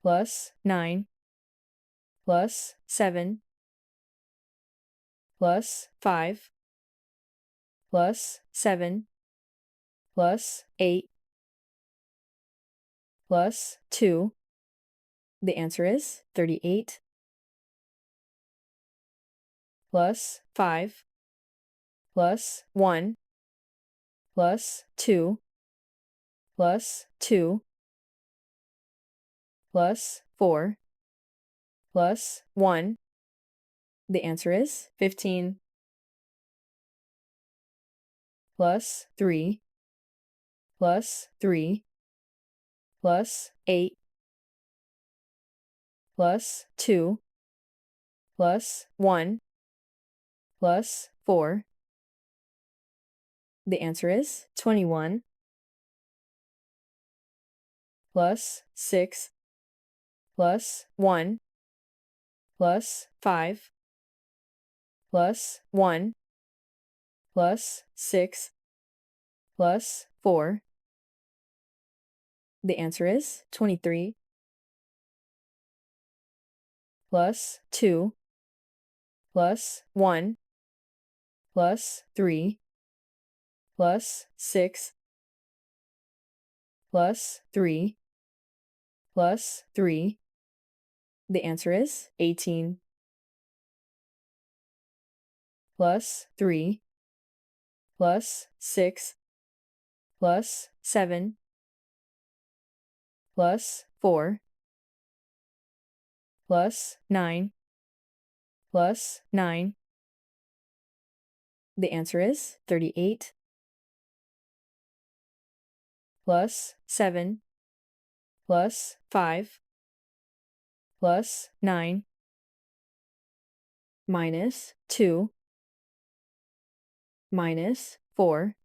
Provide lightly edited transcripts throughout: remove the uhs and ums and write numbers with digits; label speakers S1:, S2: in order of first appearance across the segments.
S1: plus 9 plus 7 plus 5 plus 7 plus 8 plus 2. The answer is 38. Plus 5 plus 1 plus 2 plus 2 plus 4 plus 1. The answer is 15. Plus 3 plus 3 plus 8 plus 2 plus 1 plus 4. The answer is 21. Plus 6 plus 1 plus 5 plus 1 plus 6 plus 4. The answer is 23. Plus 2 plus 1 plus 3 plus 6 plus 3 plus 3. The answer is 18. Plus 3 plus 6 plus 7 plus 4 plus 9 plus 9. The answer is 38. Plus 7 plus 5 plus 9 minus 2 minus 4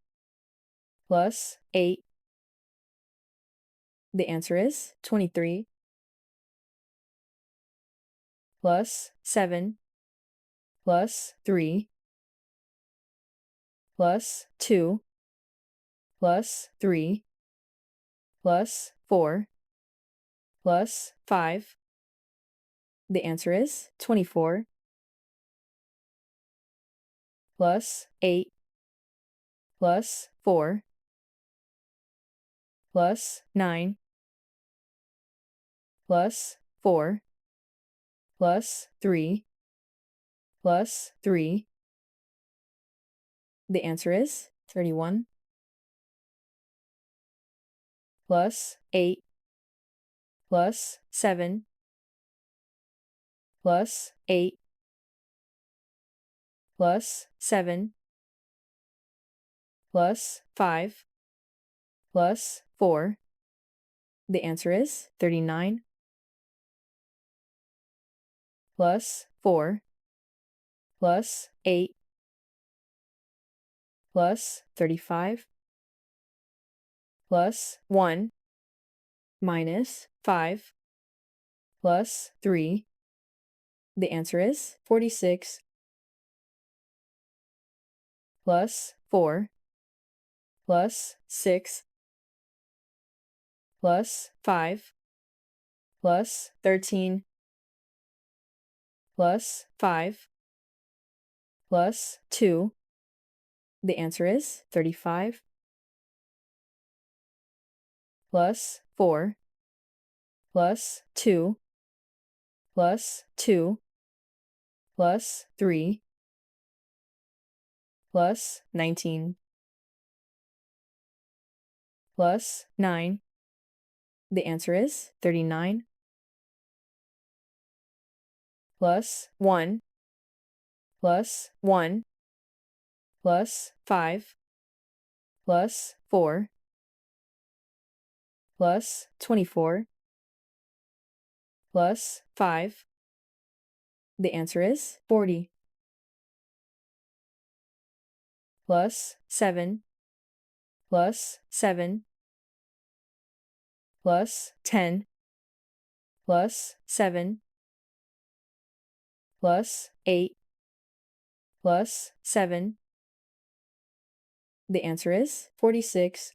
S1: plus 8. The answer is 23. Plus 7 plus 3 plus 2 plus 3 plus 4 plus 5. The answer is 24. Plus 8 plus 4 plus 9 plus 4 plus 3 plus 3. The answer is 31. Plus 8 plus 7 plus 8 plus 7 plus 5 plus 4. The answer is 39. Plus 4 plus 8 plus 35 plus 1 minus 5 plus 3. The answer is 46. Plus 4 plus 6 plus 5 plus 13 plus 5 plus 2. The answer is 35. Plus 4 plus 2 plus 2 plus 3 plus 19 plus 9. The answer is 39. Plus 1 plus 1 plus 5 plus 4 plus 24 plus 5. The answer is 40. Plus 7 plus 7 plus 10 plus 7 plus 8 plus 7. The answer is 46.